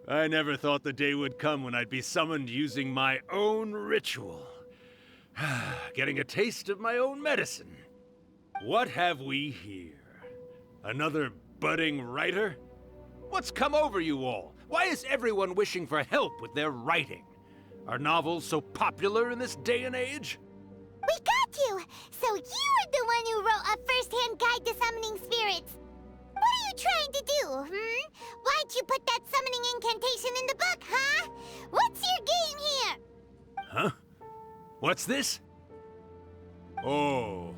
I never thought the day would come when I'd be summoned using my own ritual. Getting a taste of my own medicine. What have we here? Another budding writer? What's come over you all? Why is everyone wishing for help with their writing? Are novels so popular in this day and age? We got you! So you were the one who wrote a first-hand guide to summoning spirits. What are you trying to do, Why'd you put that summoning incantation in the book, huh? What's your game here? Huh? What's this? Oh,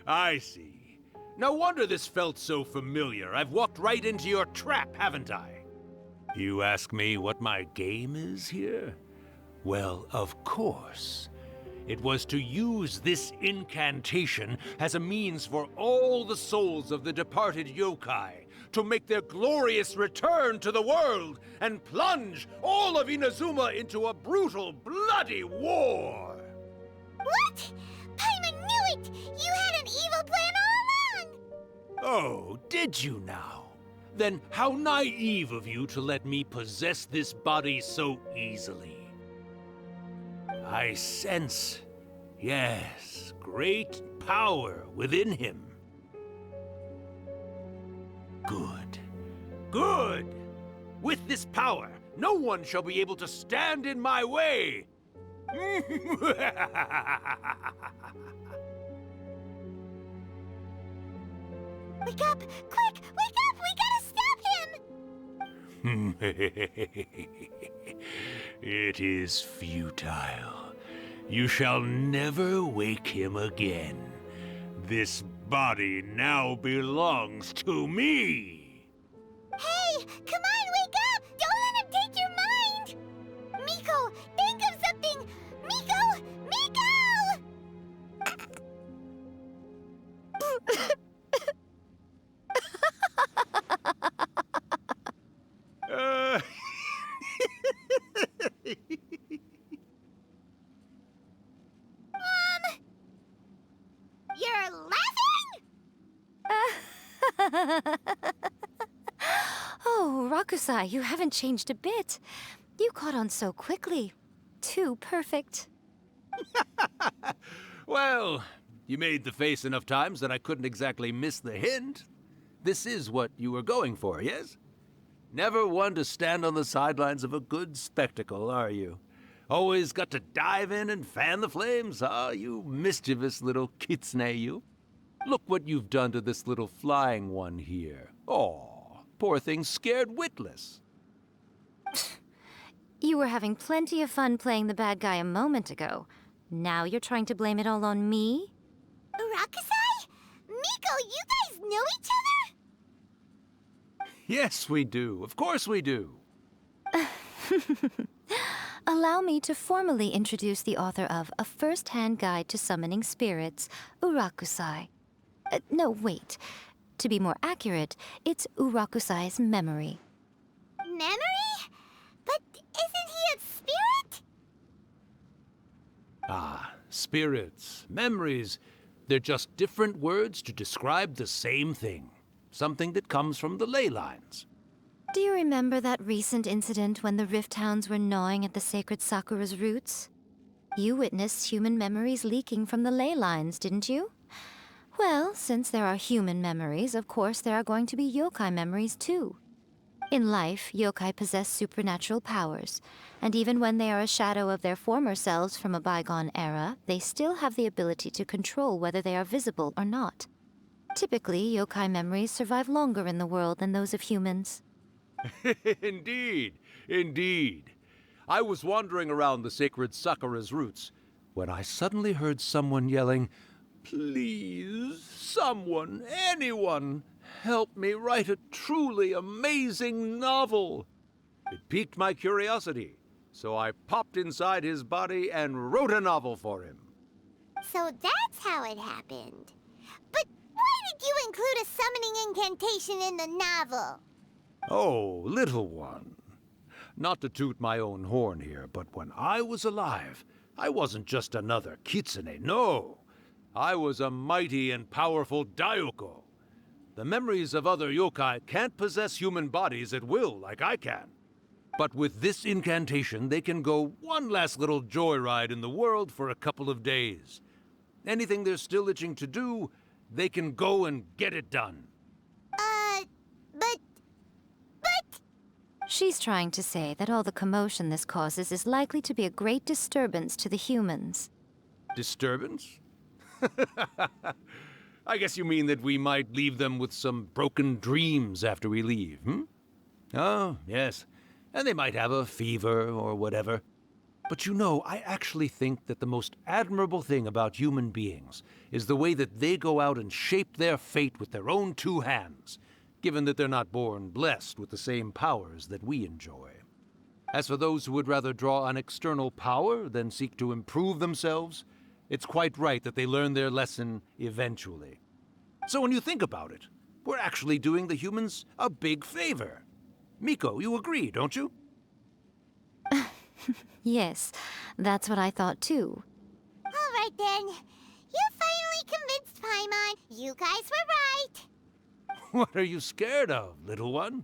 I see. No wonder this felt so familiar. I've walked right into your trap, haven't I? You ask me what my game is here? Well, of course. It was to use this incantation as a means for all the souls of the departed yokai to make their glorious return to the world and plunge all of Inazuma into a brutal, bloody war! What? Paimon knew it! You had an evil plan all along! Oh, did you now? Then how naive of you to let me possess this body so easily. I sense, yes, great power within him. Good. Good! With this power, no one shall be able to stand in my way! Wake up! Quick! Wake up! We gotta stop him! It is futile. You shall never wake him again. This body now belongs to me! Hey! Come on, wake up! Don't let him take your mind! Miko, think of something! Miko! Miko! You're laughing? Oh, Rakusai, you haven't changed a bit. You caught on so quickly. Too perfect. Well, you made the face enough times that I couldn't exactly miss the hint. This is what you were going for, yes? Never one to stand on the sidelines of a good spectacle, are you? Always got to dive in and fan the flames, huh? You mischievous little kitsune, you. Look what you've done to this little flying one here. Aw, poor thing scared witless. You were having plenty of fun playing the bad guy a moment ago. Now you're trying to blame it all on me? Rakusai? Miko, you guys know each other? Yes, we do. Of course we do. Allow me to formally introduce the author of A First-Hand Guide to Summoning Spirits, Urakusai. No, wait. To be more accurate, it's Urakusai's memory. Memory? But isn't he a spirit? Ah, spirits, memories. They're just different words to describe the same thing. Something that comes from the ley lines. Do you remember that recent incident when the Rift Hounds were gnawing at the sacred Sakura's roots? You witnessed human memories leaking from the ley lines, didn't you? Well, since there are human memories, of course there are going to be yokai memories too. In life, yokai possess supernatural powers, and even when they are a shadow of their former selves from a bygone era, they still have the ability to control whether they are visible or not. Typically, yokai memories survive longer in the world than those of humans. Indeed, indeed. I was wandering around the sacred Sakura's roots when I suddenly heard someone yelling, "Please, someone, anyone, help me write a truly amazing novel." It piqued my curiosity, so I popped inside his body and wrote a novel for him. So that's how it happened. But why did you include a summoning incantation in the novel? Oh, little one. Not to toot my own horn here, but when I was alive, I wasn't just another kitsune, no. I was a mighty and powerful Daioko. The memories of other yokai can't possess human bodies at will like I can. But with this incantation, they can go one last little joyride in the world for a couple of days. Anything they're still itching to do, they can go and get it done. But... She's trying to say that all the commotion this causes is likely to be a great disturbance to the humans. Disturbance? I guess you mean that we might leave them with some broken dreams after we leave, hmm? Oh, yes. And they might have a fever or whatever. But you know, I actually think that the most admirable thing about human beings is the way that they go out and shape their fate with their own two hands, given that they're not born blessed with the same powers that we enjoy. As for those who would rather draw on external power than seek to improve themselves, it's quite right that they learn their lesson eventually. So when you think about it, we're actually doing the humans a big favor. Miko, you agree, don't you? Yes, that's what I thought too. All right then. You finally convinced Paimon. You guys were right. What are you scared of, little one?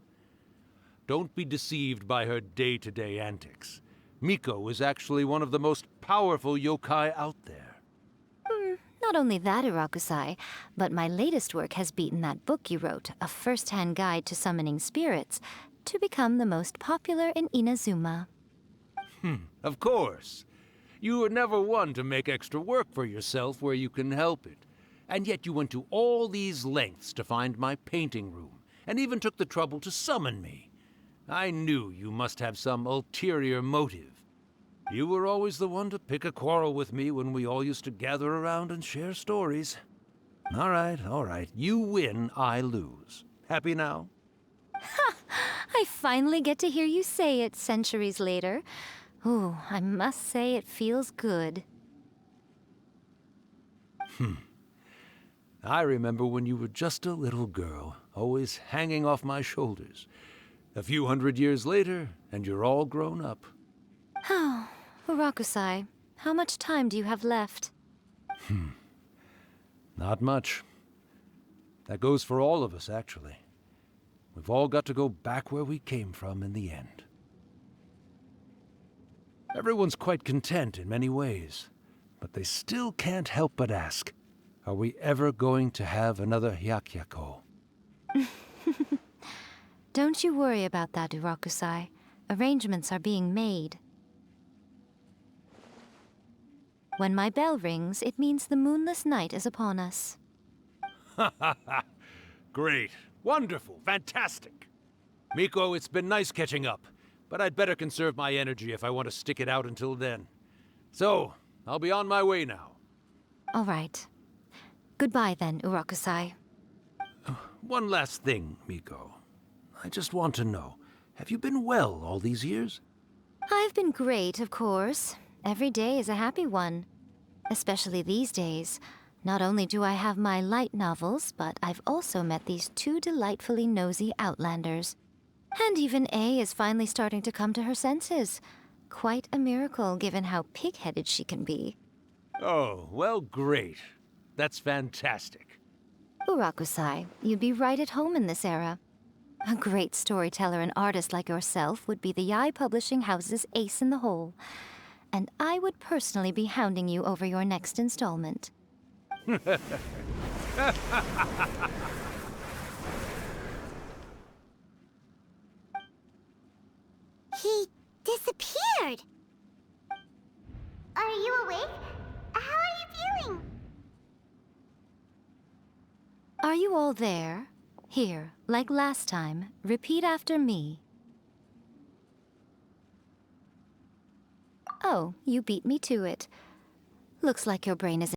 Don't be deceived by her day-to-day antics. Miko is actually one of the most powerful yokai out there. Not only that, Irakusai, but my latest work has beaten that book you wrote, A First-Hand Guide to Summoning Spirits, to become the most popular in Inazuma. Of course. You were never one to make extra work for yourself where you can help it. And yet you went to all these lengths to find my painting room, and even took the trouble to summon me. I knew you must have some ulterior motive. You were always the one to pick a quarrel with me when we all used to gather around and share stories. All right. You win, I lose. Happy now? I finally get to hear you say it centuries later. Ooh, I must say it feels good. I remember when you were just a little girl, always hanging off my shoulders. A few hundred years later, and you're all grown up. Oh, Urakusai, how much time do you have left? Not much. That goes for all of us, actually. We've all got to go back where we came from in the end. Everyone's quite content in many ways, but they still can't help but ask, are we ever going to have another Hyakyako? Don't you worry about that, Urakusai. Arrangements are being made. When my bell rings, it means the moonless night is upon us. Great. Wonderful. Fantastic. Miko, it's been nice catching up, but I'd better conserve my energy if I want to stick it out until then. So, I'll be on my way now. All right. Goodbye then, Urakusai. One last thing, Miko. I just want to know, have you been well all these years? I've been great, of course. Every day is a happy one. Especially these days. Not only do I have my light novels, but I've also met these two delightfully nosy outlanders. And even A is finally starting to come to her senses. Quite a miracle, given how pig-headed she can be. Oh, well, great. That's fantastic. Urakusai, you'd be right at home in this era. A great storyteller and artist like yourself would be the Yai Publishing House's ace in the hole. And I would personally be hounding you over your next installment. He disappeared. Are you awake? How are you feeling? Are you all there? Here, like last time, repeat after me. Oh, you beat me to it. Looks like your brain is